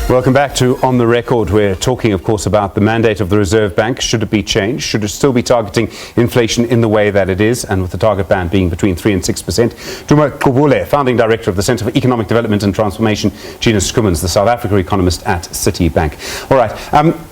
Welcome back to On the Record. We're talking, of course, about the mandate of the Reserve Bank. Should it be changed? Should it still be targeting inflation in the way that it is, and with the target band being between 3% and 6%? Duma Kubule, founding director of the Centre for Economic Development and Transformation, Gina Skummans, the South Africa economist at Citibank. All right,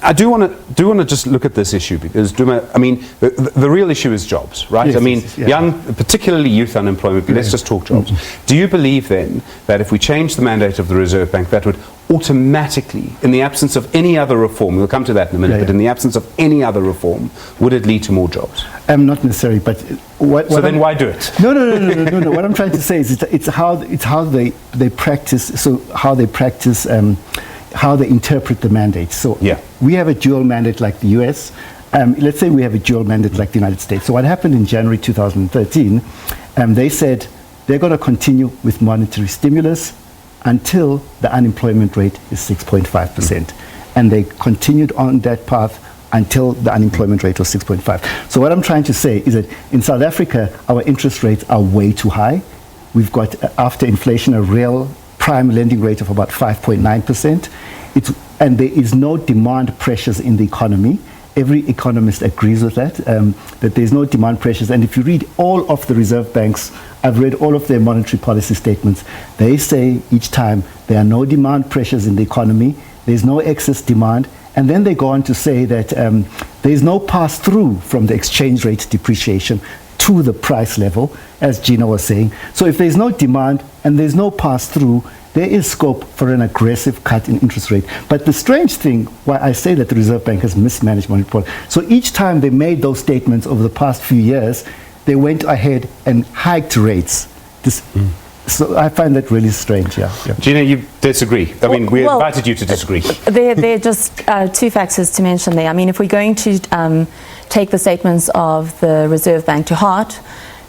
I do want to just look at this issue because, Duma, I mean, the real issue is jobs, right? Yes, I mean, yes, yeah. young, particularly youth unemployment, but let's just talk jobs. Do you believe then that if we change the mandate of the Reserve Bank, that would automatically, in the absence of any other reform, we'll come to that in a minute, but in the absence of any other reform, would it lead to more jobs? Not necessarily, but so then why do it? No. What I'm trying to say is it's how they practice. So how they practice, how they interpret the mandate. So we have a dual mandate like the US. Let's say we have a dual mandate like the United States. So what happened in January 2013? They said they're going to continue with monetary stimulus until the unemployment rate is 6.5%. And they continued on that path until the unemployment rate was 6.5. So what I'm trying to say is that in South Africa, our interest rates are way too high. We've got, after inflation, a real prime lending rate of about 5.9%. And there is no demand pressures in the economy. Every economist agrees with that, that there's no demand pressures. And if you read all of the Reserve Banks, I've read all of their monetary policy statements, they say each time there are no demand pressures in the economy, there's no excess demand, and then they go on to say that there's no pass-through from the exchange rate depreciation to the price level, as Gina was saying. So if there's no demand and there's no pass-through, there is scope for an aggressive cut in interest rate. But the strange thing, why I say that the Reserve Bank has mismanaged monetary policy, so each time they made those statements over the past few years, they went ahead and hiked rates. So I find that really strange, yeah. Gina, you disagree. I mean, we invited you to disagree. There are just two factors to mention there. I mean, if we're going to take the statements of the Reserve Bank to heart,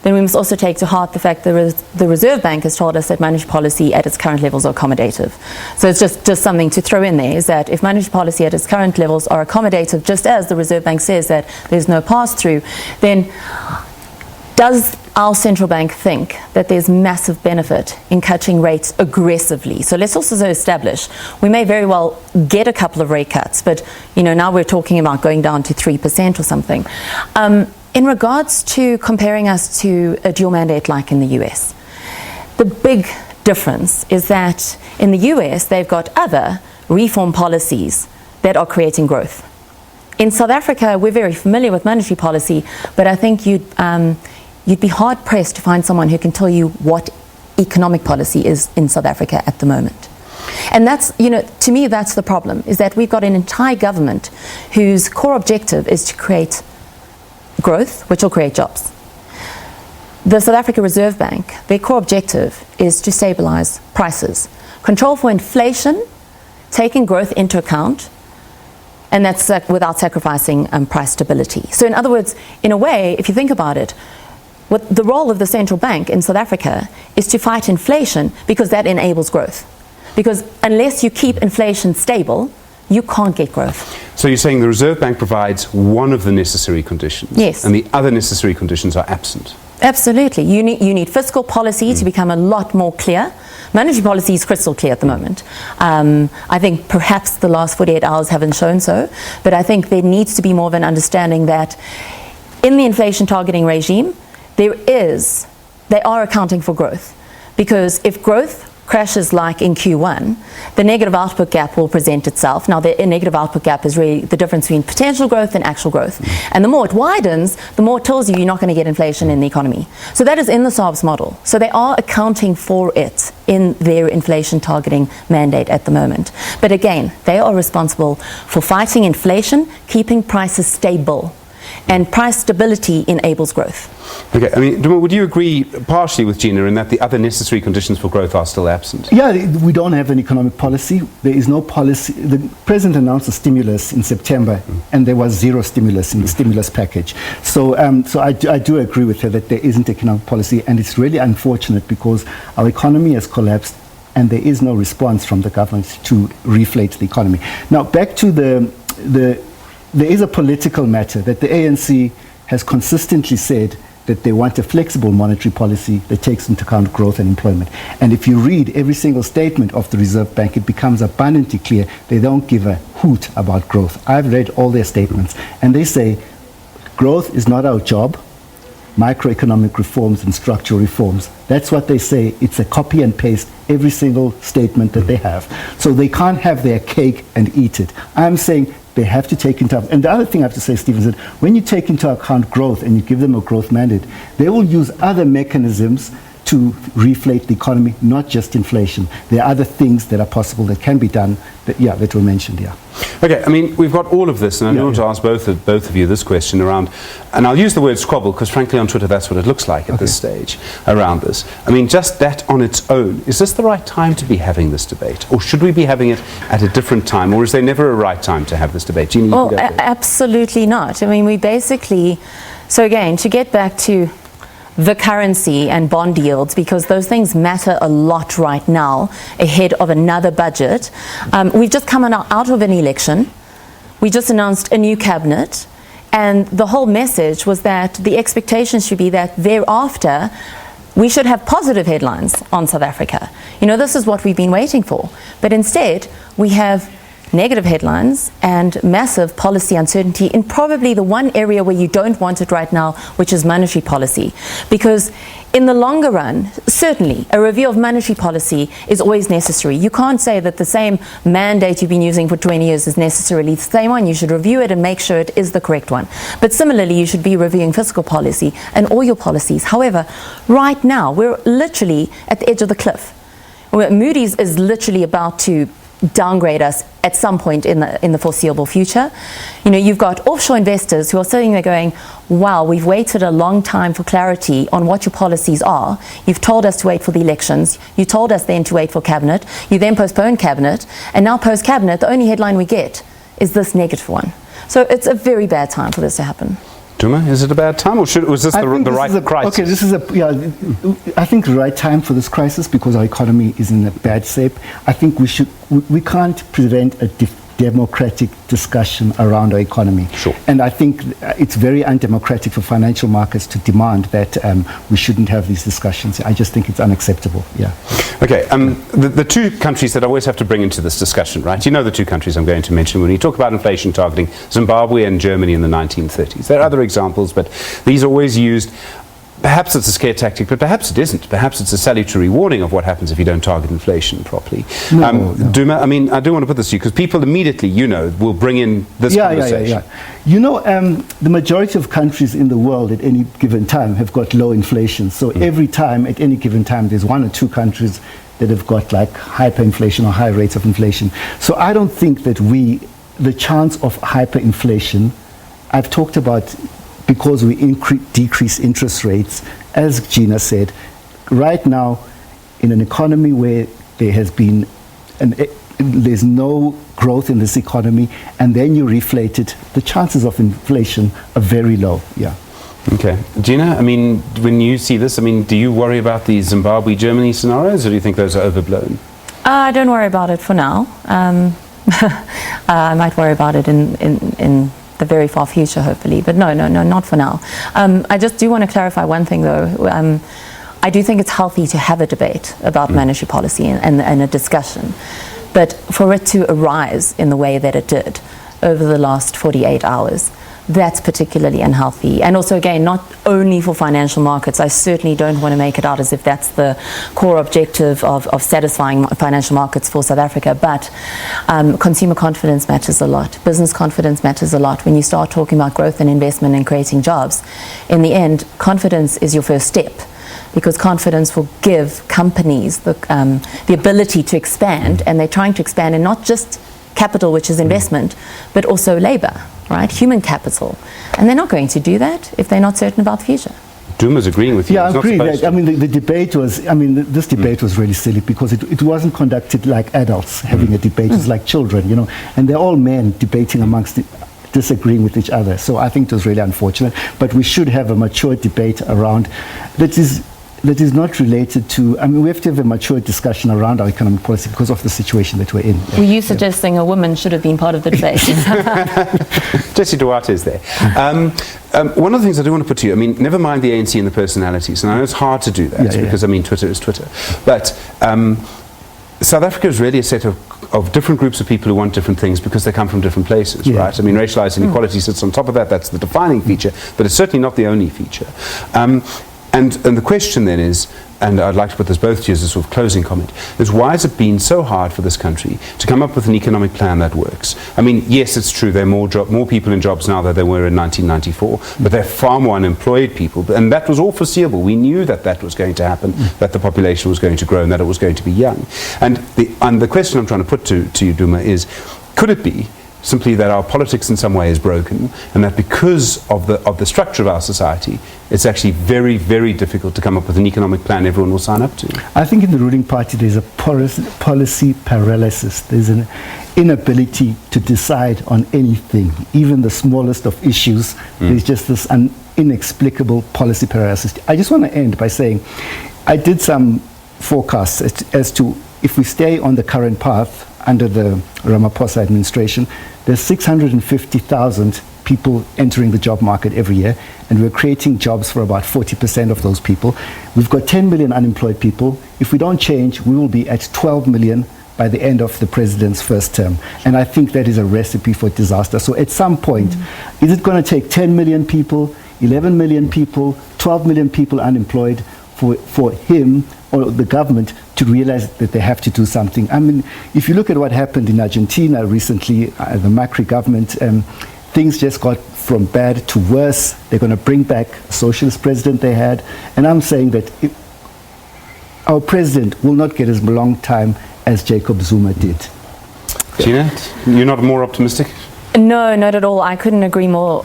then we must also take to heart the fact that the Reserve Bank has told us that monetary policy at its current levels are accommodative. So it's just something to throw in there, is that if monetary policy at its current levels are accommodative, just as the Reserve Bank says that there's no pass-through, then does our central bank think that there's massive benefit in cutting rates aggressively? So let's also establish, we may very well get a couple of rate cuts, but now we're talking about going down to 3% or something. In regards to comparing us to a dual mandate like in the US, the big difference is that in the US they've got other reform policies that are creating growth. In South Africa, we're very familiar with monetary policy, but I think you'd be hard-pressed to find someone who can tell you what economic policy is in South Africa at the moment. And that's, to me, that's the problem, is that we've got an entire government whose core objective is to create growth, which will create jobs. The South Africa Reserve Bank, their core objective is to stabilize prices, control for inflation, taking growth into account, and that's without sacrificing price stability. So in other words, in a way, if you think about it, what the role of the central bank in South Africa is to fight inflation because that enables growth. Because unless you keep inflation stable, you can't get growth. So you're saying the Reserve Bank provides one of the necessary conditions, yes, and the other necessary conditions are absent. Absolutely. You need fiscal policy to become a lot more clear. Monetary policy is crystal clear at the moment. I think perhaps the last 48 hours haven't shown so, but I think there needs to be more of an understanding that in the inflation targeting regime, they are accounting for growth. Because if growth crashes like in Q1, the negative output gap will present itself. Now, the negative output gap is really the difference between potential growth and actual growth. And the more it widens, the more it tells you you're not going to get inflation in the economy. So that is in the SABC model. So they are accounting for it in their inflation targeting mandate at the moment. But again, they are responsible for fighting inflation, keeping prices stable. And price stability enables growth. Okay, I mean, would you agree partially with Gina in that the other necessary conditions for growth are still absent? Yeah, we don't have an economic policy. There is no policy. The president announced a stimulus in September, and there was zero stimulus in the stimulus package. So I do agree with her that there isn't economic policy, and it's really unfortunate because our economy has collapsed, and there is no response from the government to reflate the economy. Now, back to there is a political matter that the ANC has consistently said that they want a flexible monetary policy that takes into account growth and employment. And if you read every single statement of the Reserve Bank, it becomes abundantly clear they don't give a hoot about growth. I've read all their statements, and they say growth is not our job. Microeconomic reforms and structural reforms. That's what they say. It's a copy and paste every single statement that they have. So they can't have their cake and eat it. I'm saying they have to take into account. And the other thing I have to say, Stephen, is that when you take into account growth and you give them a growth mandate, they will use other mechanisms to reflate the economy, not just inflation. There are other things that are possible that can be done that were mentioned, Okay, I mean, we've got all of this, and I want to ask both of you this question around, and I'll use the word squabble, because frankly on Twitter that's what it looks like at this stage around this. I mean, just that on its own, is this the right time to be having this debate? Or should we be having it at a different time? Or is there never a right time to have this debate? Jeannie, well, absolutely not. I mean, we basically, so again, to get back to the currency and bond yields, because those things matter a lot right now ahead of another budget. We've just come out of an election. We just announced a new cabinet, and the whole message was that the expectation should be that thereafter we should have positive headlines on South Africa. You know, this is what we've been waiting for. But instead, we have negative headlines and massive policy uncertainty in probably the one area where you don't want it right now, which is monetary policy. Because in the longer run, certainly a review of monetary policy is always necessary. You can't say that the same mandate you've been using for 20 years is necessarily the same one. You should review it and make sure it is the correct one. But similarly, you should be reviewing fiscal policy and all your policies. However, right now, we're literally at the edge of the cliff. Moody's is literally about to downgrade us at some point in the foreseeable future. You know, you've got offshore investors who are sitting there going, wow, we've waited a long time for clarity on what your policies are. You've told us to wait for the elections. You told us then to wait for cabinet. You then postponed cabinet. And now post-cabinet, the only headline we get is this negative one. So it's a very bad time for this to happen. Duma, is it a bad time, or was this the right crisis? Okay, this is I think the right time for this crisis, because our economy is in a bad shape. I think we can't prevent a democratic discussion around our economy. Sure. And I think it's very undemocratic for financial markets to demand that we shouldn't have these discussions. I just think it's unacceptable. Yeah. Okay, the two countries that I always have to bring into this discussion, right? You know the two countries I'm going to mention when you talk about inflation targeting, Zimbabwe and Germany in the 1930s. There are other examples, but these are always used. Perhaps it's a scare tactic, but perhaps it isn't. Perhaps it's a salutary warning of what happens if you don't target inflation properly. No. Duma, I mean, I do want to put this to you, because people immediately, will bring in this conversation. You know, the majority of countries in the world at any given time have got low inflation. So every time, at any given time, there's one or two countries that have got like hyperinflation or high rates of inflation. So I don't think that the chance of hyperinflation, I've talked about, because we decrease interest rates, as Gina said, right now in an economy where there has been there's no growth in this economy, and then you reflate it, the chances of inflation are very low. Yeah. Okay. Gina, I mean, when you see this, I mean, do you worry about the Zimbabwe-Germany scenarios, or do you think those are overblown? I don't worry about it for now. I might worry about it in the very far future, hopefully, but no, not for now. I just do want to clarify one thing, though. I do think it's healthy to have a debate about monetary policy and a discussion, but for it to arise in the way that it did over the last 48 hours, that's particularly unhealthy. And also, again, not only for financial markets. I certainly don't want to make it out as if that's the core objective of satisfying financial markets for South Africa, but consumer confidence matters a lot. Business confidence matters a lot. When you start talking about growth and investment and creating jobs, in the end, confidence is your first step, because confidence will give companies the ability to expand, and they're trying to expand in not just capital, which is investment, but also labor, right? Human capital. And they're not going to do that if they're not certain about the future. Duma's agreeing with you. Yeah, I agree. I mean, the debate was, this debate was really silly, because it wasn't conducted like adults having a debate. It was like children, and they're all men debating amongst disagreeing with each other. So I think it was really unfortunate. But we should have a mature debate around that is that is not related to, I mean, we have to have a mature discussion around our economic policy because of the situation that we're in. Were you suggesting a woman should have been part of the debate? Jesse Duarte is there. One of the things I do want to put to you, I mean, never mind the ANC and the personalities, and I know it's hard to do that because, I mean, Twitter is Twitter. But South Africa is really a set of different groups of people who want different things because they come from different places, right? I mean, racialized inequality sits on top of that. That's the defining feature, but it's certainly not the only feature. And the question then is, and I'd like to put this both to you as a sort of closing comment, is why has it been so hard for this country to come up with an economic plan that works? I mean, yes, it's true, there are more people in jobs now than there were in 1994, but there are far more unemployed people, and that was all foreseeable. We knew that that was going to happen, that the population was going to grow and that it was going to be young. And the question I'm trying to put to you, Duma, is, could it be simply that our politics in some way is broken, and that because of the structure of our society, it's actually very, very difficult to come up with an economic plan everyone will sign up to? I think in the ruling party there's a policy paralysis. There's an inability to decide on anything, even the smallest of issues. There's just this inexplicable policy paralysis. I just want to end by saying I did some forecasts as to if we stay on the current path under the Ramaphosa administration, there's 650,000 people entering the job market every year, and we're creating jobs for about 40% of those people. We've got 10 million unemployed people. If we don't change, we will be at 12 million by the end of the president's first term. And I think that is a recipe for disaster. So at some point, is it going to take 10 million people, 11 million people, 12 million people unemployed for him or the government to realize that they have to do something? I mean, if you look at what happened in Argentina recently, the Macri government, things just got from bad to worse. They're going to bring back a socialist president they had. And I'm saying that our president will not get as long time as Jacob Zuma did. Gina, you're not more optimistic? No, not at all. I couldn't agree more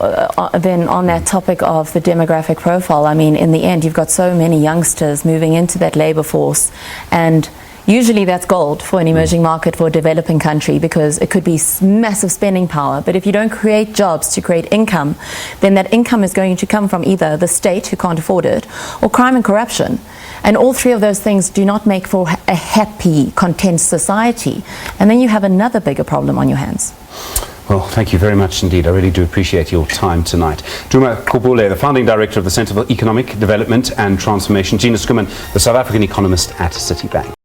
than on that topic of the demographic profile. I mean, in the end, you've got so many youngsters moving into that labor force, and usually that's gold for an emerging market, for a developing country, because it could be massive spending power. But if you don't create jobs to create income, then that income is going to come from either the state, who can't afford it, or crime and corruption. And all three of those things do not make for a happy, content society. And then you have another bigger problem on your hands. Well, thank you very much indeed. I really do appreciate your time tonight. Duma Kobule, the founding director of the Centre for Economic Development and Transformation. Gina Skuman, the South African economist at Citibank.